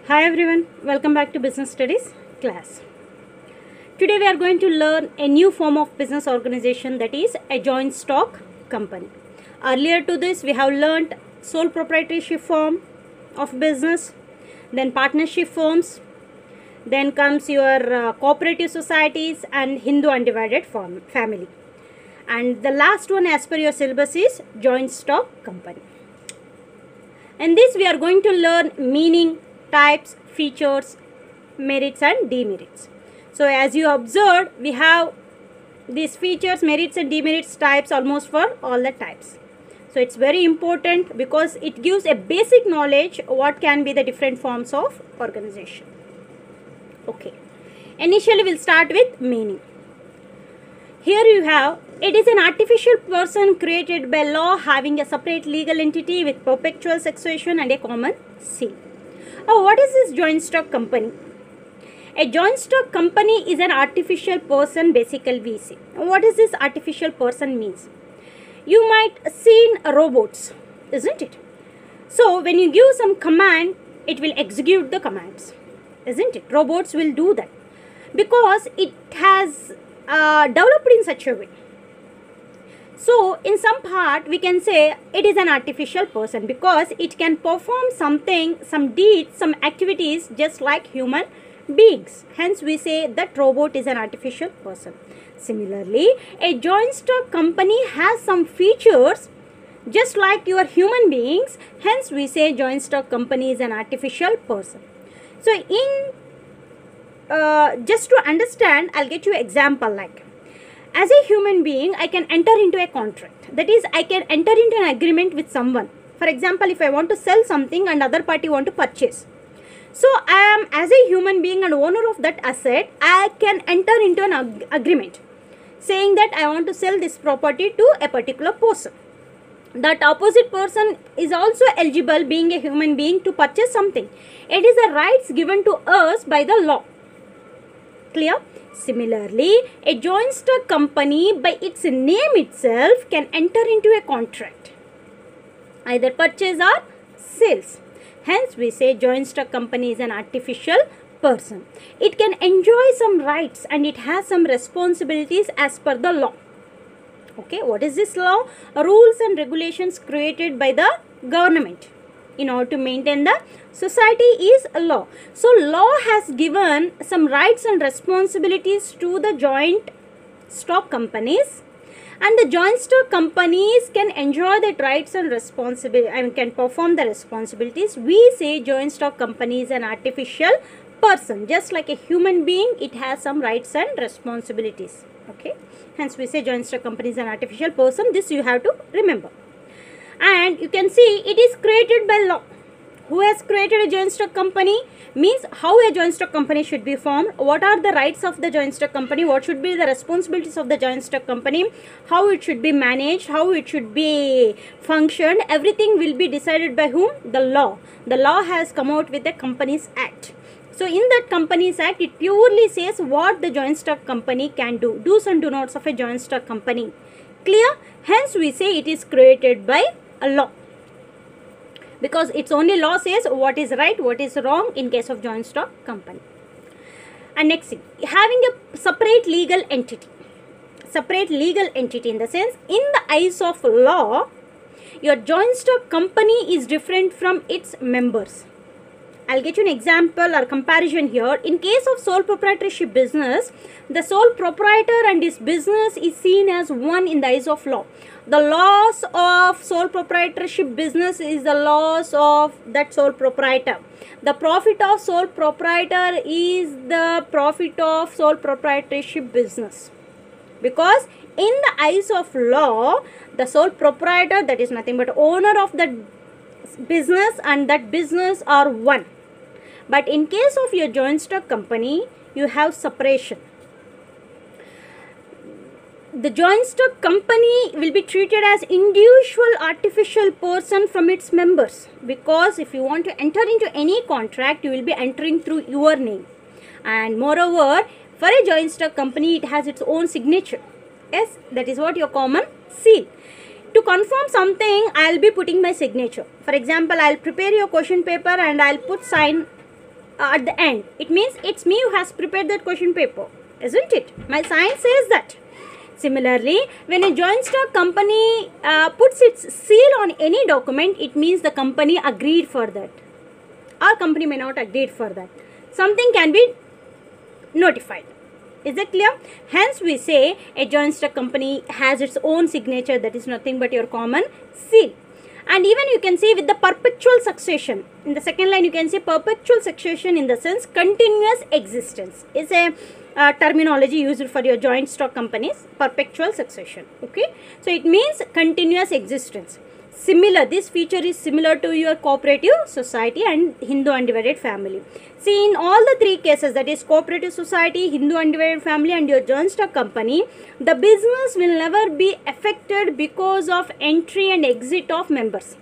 Hi everyone, welcome back to Business Studies class. Today we are going to learn a new form of business organization, that is a joint stock company. Earlier to this we have learned sole proprietorship form of business, then partnership firms, then comes your cooperative societies and Hindu undivided family. And the last one as per your syllabus is joint stock company. In this we are going to learn meaning, types, features, merits and demerits. So as you observed, we have these features, merits and demerits types almost for all the types. So it's very important because it gives a basic knowledge what can be the different forms of organization. Okay. Initially we'll start with meaning. Here you have, it is an artificial person created by law having a separate legal entity with perpetual succession and a common seal. Oh, what is this joint stock company? A joint stock company is an artificial person, basically we say. What is this artificial person means? You might seen robots, isn't it? So when you give some command, it will execute the commands, isn't it? Robots will do that because it has developed in such a way. So in some part we can say it is an artificial person because it can perform something, some deeds, some activities just like human beings. Hence we say that robot is an artificial person. Similarly, a joint stock company has some features just like your human beings. Hence we say joint stock company is an artificial person. So in just to understand, I'll get you an example like. As a human being, I can enter into a contract. That is, I can enter into an agreement with someone. For example, if I want to sell something and other party want to purchase. So, I am as a human being and owner of that asset, I can enter into an agreement saying that I want to sell this property to a particular person. That opposite person is also eligible, being a human being, to purchase something. It is a rights given to us by the law. Clear? Similarly, a joint stock company by its name itself can enter into a contract, either purchase or sales. Hence, we say joint stock company is an artificial person. It can enjoy some rights and it has some responsibilities as per the law. Okay, what is this law? Rules and regulations created by the government in order to maintain the society is a law. So law has given some rights and responsibilities to the joint stock companies, and the joint stock companies can enjoy the rights and responsibilities and can perform the responsibilities. We say joint stock company is an artificial person. Just like a human being, it has some rights and responsibilities. Okay, hence we say joint stock company is an artificial person. This you have to remember. And you can see it is created by law. Who has created a joint stock company? Means how a joint stock company should be formed, what are the rights of the joint stock company, what should be the responsibilities of the joint stock company, how it should be managed, how it should be functioned. Everything will be decided by whom? The law. The law has come out with the Companies Act. So in that Companies Act, it purely says what the joint stock company can do, do's and do nots of a joint stock company. Clear? Hence we say it is created by a law, because its only law says what is right, what is wrong in case of joint stock company. And next thing, having a separate legal entity. Separate legal entity in the sense, in the eyes of law, your joint stock company is different from its members. I'll get you an example or comparison here. In case of sole proprietorship business, the sole proprietor and his business is seen as one in the eyes of law. The loss of sole proprietorship business is the loss of that sole proprietor. The profit of sole proprietor is the profit of sole proprietorship business. Because in the eyes of law, the sole proprietor, that is nothing but owner of that business and that business are one. But in case of your joint stock company, you have separation. The joint stock company will be treated as individual artificial person from its members, because if you want to enter into any contract, you will be entering through your name. And moreover, for a joint stock company, it has its own signature. Yes, that is what your common seal. To confirm something, I will be putting my signature. For example, I will prepare your question paper and I will put sign at the end. It means it's me who has prepared that question paper, isn't it? My science says that. Similarly, when a joint stock company puts its seal on any document, it means the company agreed for that. Our company may not agree for that. Something can be notified. Is that clear? Hence, we say a joint stock company has its own signature, that is nothing but your common seal. And even you can say with the perpetual succession. In the second line, you can say perpetual succession in the sense continuous existence. Is a terminology used for your joint stock companies, perpetual succession. Okay. So, it means continuous existence. Similar, this feature is similar to your cooperative society and Hindu undivided family. See, in all the three cases, that is cooperative society, Hindu undivided family and your joint stock company, the business will never be affected because of entry and exit of members.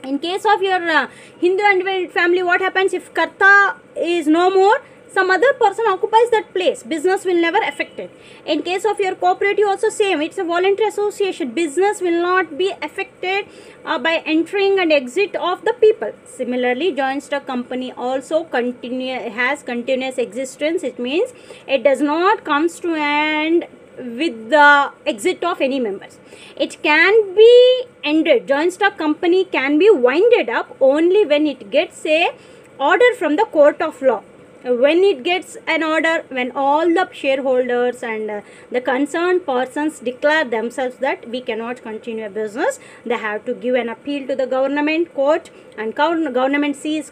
In case of your Hindu undivided family, what happens if Karta is no more? Some other person occupies that place. Business will never affect it. In case of your cooperative also same. It's a voluntary association. Business will not be affected by entering and exit of the people. Similarly, joint stock company also has continuous existence. It means it does not comes to end with the exit of any members. It can be ended. Joint stock company can be winded up only when it gets a order from the court of law. When it gets an order, when all the shareholders and the concerned persons declare themselves that we cannot continue a business, they have to give an appeal to the government court, and government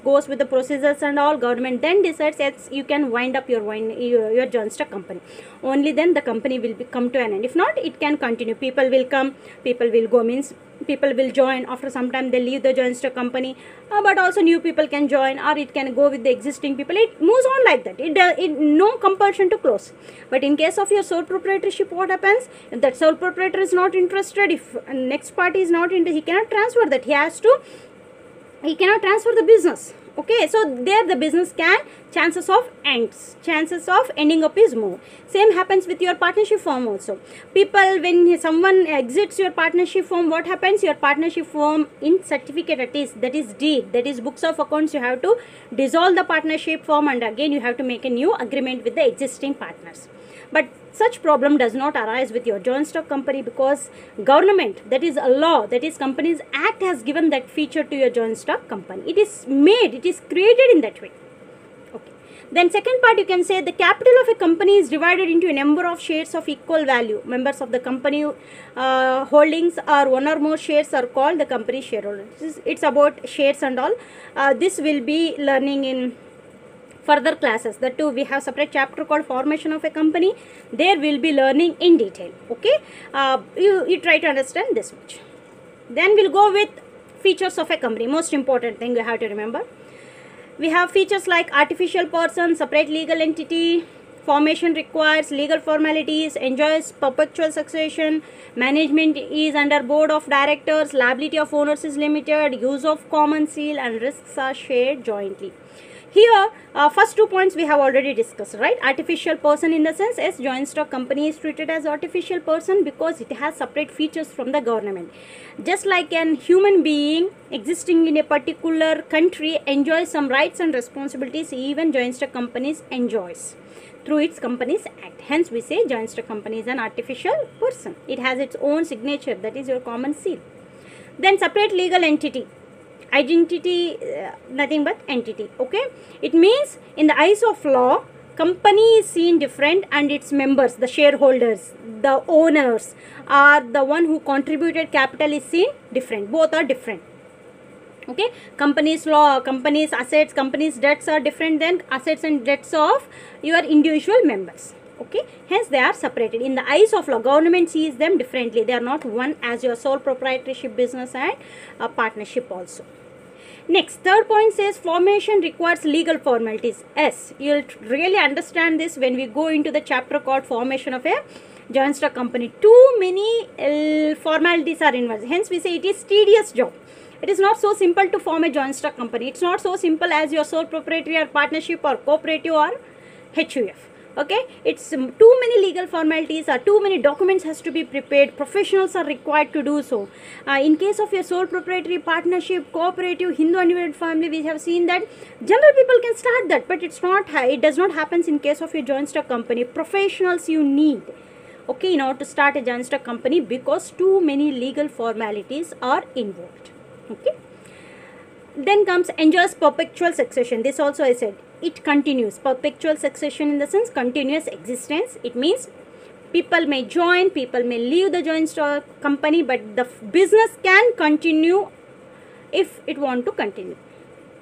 goes with the procedures and all. Government then decides yes, you can wind up your joint stock company. Only then the company will come to an end. If not, it can continue. People will come, people will go, means people will join. After some time they leave the joint stock company, but also new people can join, or it can go with the existing people. It moves on like that. It no compulsion to close. But in case of your sole proprietorship, what happens? If that sole proprietor is not interested, if next party is not interested, he cannot transfer that. He cannot transfer the business. Okay, so there the business chances of ending up is more. Same happens with your partnership form also. People, when someone exits your partnership form, what happens? Your partnership form in certificate, that is deed, that is books of accounts, you have to dissolve the partnership form and again you have to make a new agreement with the existing partners. But such problem does not arise with your joint stock company because government, that is a law, that is Companies Act, has given that feature to your joint stock company. It is created in that way. Okay. Then second part, you can say the capital of a company is divided into a number of shares of equal value. Members of the company holdings or one or more shares are called the company shareholders. It's about shares and all. This will be learning in further classes. That too, we have separate chapter called formation of a company. There will be learning in detail. Okay, you try to understand this much. Then we'll go with features of a company. Most important thing you have to remember. We have features like artificial person, separate legal entity, formation requires legal formalities, enjoys perpetual succession, management is under board of directors, liability of owners is limited, use of common seal, and risks are shared jointly. Here, first 2 points we have already discussed, right? Artificial person in the sense, yes, joint stock company is treated as artificial person because it has separate features from the government. Just like an human being existing in a particular country enjoys some rights and responsibilities, even joint stock companies enjoys through its Companies Act. Hence, we say joint stock company is an artificial person. It has its own signature, that is your common seal. Then separate legal entity. Identity, nothing but entity. Okay, it means in the eyes of law, company is seen different and its members, the shareholders, the owners, are the one who contributed capital is seen different. Both are different. Okay, company's law, company's assets, company's debts are different than assets and debts of your individual members. Okay, hence they are separated. In the eyes of law, government sees them differently. They are not one as your sole proprietorship business and a partnership also. Next, third point says formation requires legal formalities. Yes, you will really understand this when we go into the chapter called formation of a joint stock company. Too many formalities are involved. Hence, we say it is tedious job. It is not so simple to form a joint stock company. It's not so simple as your sole proprietary or partnership or cooperative or HUF. Okay, it's too many legal formalities or too many documents has to be prepared. Professionals are required to do so. In case of your sole proprietary partnership, cooperative, Hindu undivided family, we have seen that general people can start that, but it does not happen in case of your joint stock company. Professionals you need, okay, in order to start a joint stock company, because too many legal formalities are involved. Okay, then comes enjoys perpetual succession. This also I said, it continues. Perpetual succession in the sense continuous existence. It means people may join, people may leave the joint stock company, but the business can continue if it want to continue.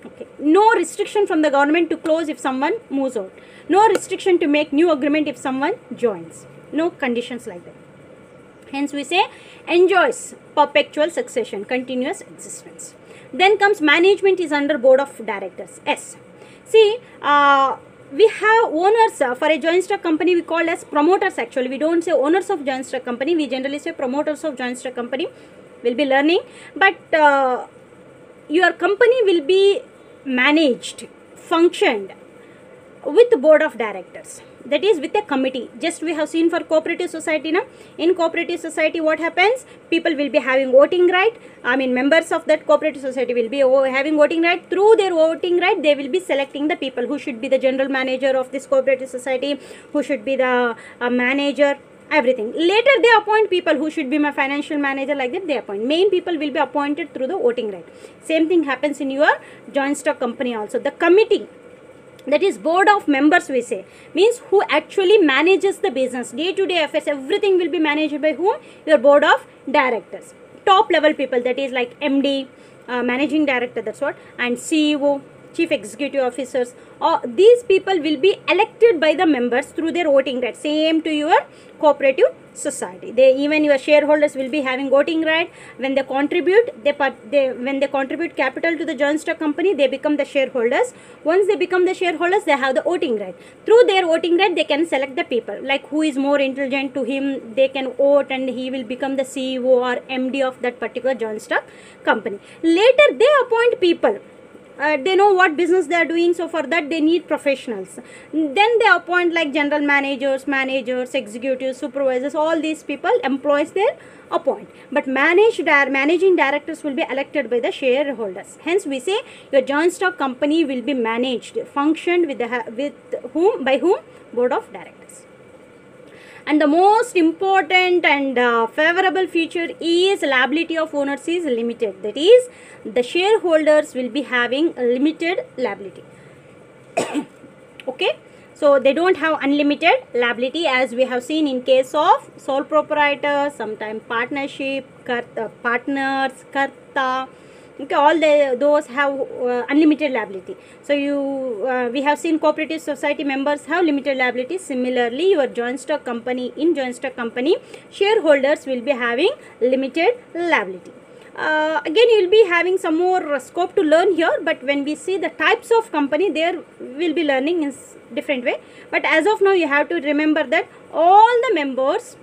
Okay, no restriction from the government to close if someone moves out. No restriction to make new agreement if someone joins. No conditions like that. Hence we say enjoys perpetual succession, continuous existence. Then comes management is under board of directors. S. See, we have owners for a joint stock company. We call as promoters. Actually, we don't say owners of joint stock company. We generally say promoters of joint stock company. We'll be learning, but your company will be managed, functioned with board of directors. That is with a committee. Just we have seen for cooperative society now. In cooperative society, what happens? People will be having voting right. I mean, members of that cooperative society will be having voting right. Through their voting right, they will be selecting the people who should be the general manager of this cooperative society, who should be the manager, everything. Later they appoint people who should be my financial manager, like that they appoint. Main people will be appointed through the voting right. Same thing happens in your joint stock company also. The committee, that is board of members we say, means who actually manages the business, day-to-day affairs, everything will be managed by whom? Your board of directors. Top level people, that is like MD, managing director, that's what, and CEO, chief executive officers. These people will be elected by the members through their voting right. Same to your cooperative society. Even your shareholders will be having voting right. When they contribute, when they contribute capital to the joint stock company, they become the shareholders. Once they become the shareholders, they have the voting right. Through their voting right, they can select the people, like who is more intelligent to him, they can vote and he will become the CEO or MD of that particular joint stock company. Later they appoint people. They know what business they are doing, so for that they need professionals. Then they appoint like general managers, executives, supervisors, all these people, employees they appoint. But managing directors will be elected by the shareholders. Hence we say your joint stock company will be managed, functioned with whom? By whom? Board of directors. And the most important and favorable feature is liability of owners is limited. That is, the shareholders will be having a limited liability. Okay, so they don't have unlimited liability, as we have seen in case of sole proprietor, sometimes partnership, partners, karta. Okay, all those have unlimited liability. So we have seen cooperative society members have limited liability. Similarly, your joint stock company, in joint stock company, shareholders will be having limited liability. Again, you will be having some more scope to learn here, but when we see the types of company, there will be learning in different way. But as of now, you have to remember that all the members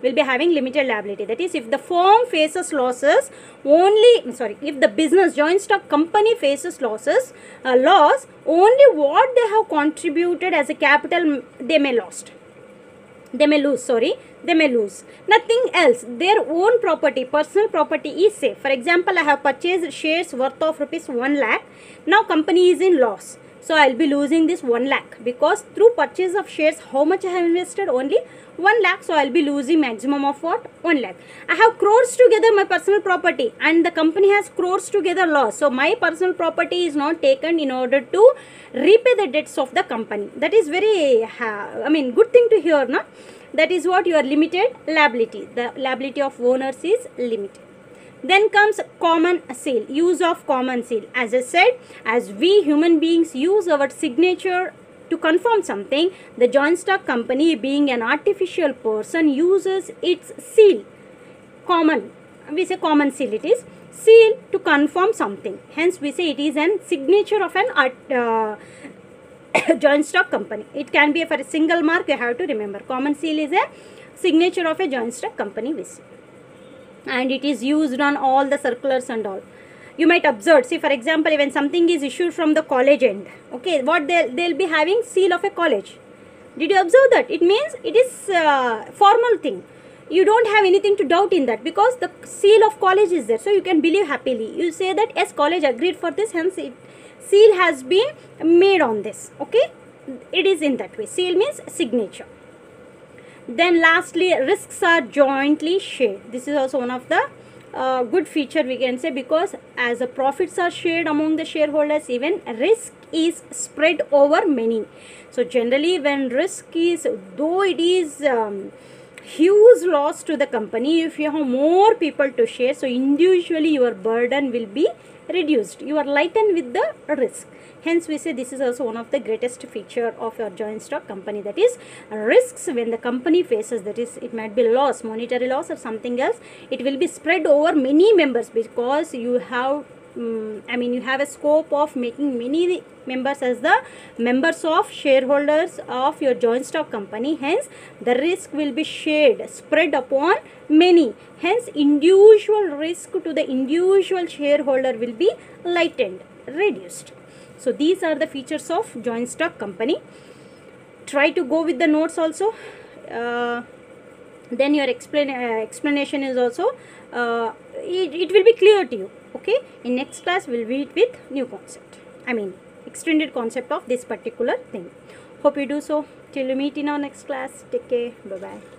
will be having limited liability. That is, if the firm faces losses, if the business joint stock company faces loss, only what they have contributed as a capital they may lose. Nothing else. Their own property, personal property is safe. For example, I have purchased shares worth of rupees 1 lakh. Now company is in loss. So I will be losing this 1 lakh, because through purchase of shares, how much I have invested? Only 1 lakh. So I will be losing maximum of what? 1 lakh. I have crores together my personal property, and the company has crores together loss. So my personal property is not taken in order to repay the debts of the company. That is very, good thing to hear, no? That is what your limited liability. The liability of owners is limited. Then comes common seal, use of common seal. As I said, as we human beings use our signature to confirm something, the joint stock company, being an artificial person, uses its seal. Common, we say common seal, it is seal to confirm something. Hence we say it is an signature of an joint stock company. It can be for a single mark, you have to remember. Common seal is a signature of a joint stock company we see. And it is used on all the circulars and all. You might observe, see for example, when something is issued from the college end, okay, what they'll be having seal of a college. Did you observe that? It means it is formal thing. You don't have anything to doubt in that because the seal of college is there, so you can believe happily. You say that yes, college agreed for this, hence seal has been made on this. Okay, it is in that way. Seal means signature. Then lastly, risks are jointly shared. This is also one of the good feature we can say, because as the profits are shared among the shareholders, even risk is spread over many. So generally when risk is, though it is huge loss to the company, if you have more people to share, so individually your burden will be reduced. You are lightened with the risk. Hence we say this is also one of the greatest feature of your joint stock company, that is risks when the company faces, that is it might be loss, monetary loss or something else, it will be spread over many members, because you have you have a scope of making many members as the members of shareholders of your joint stock company. Hence the risk will be shared, spread upon many. Hence individual risk to the individual shareholder will be lightened, reduced. So these are the features of joint stock company. Try to go with the notes also. Then your explanation is also it will be clear to you. Okay, in next class we'll read with new concept, extended concept of this particular thing. Hope you do so. Till we meet in our next class, take care, bye bye.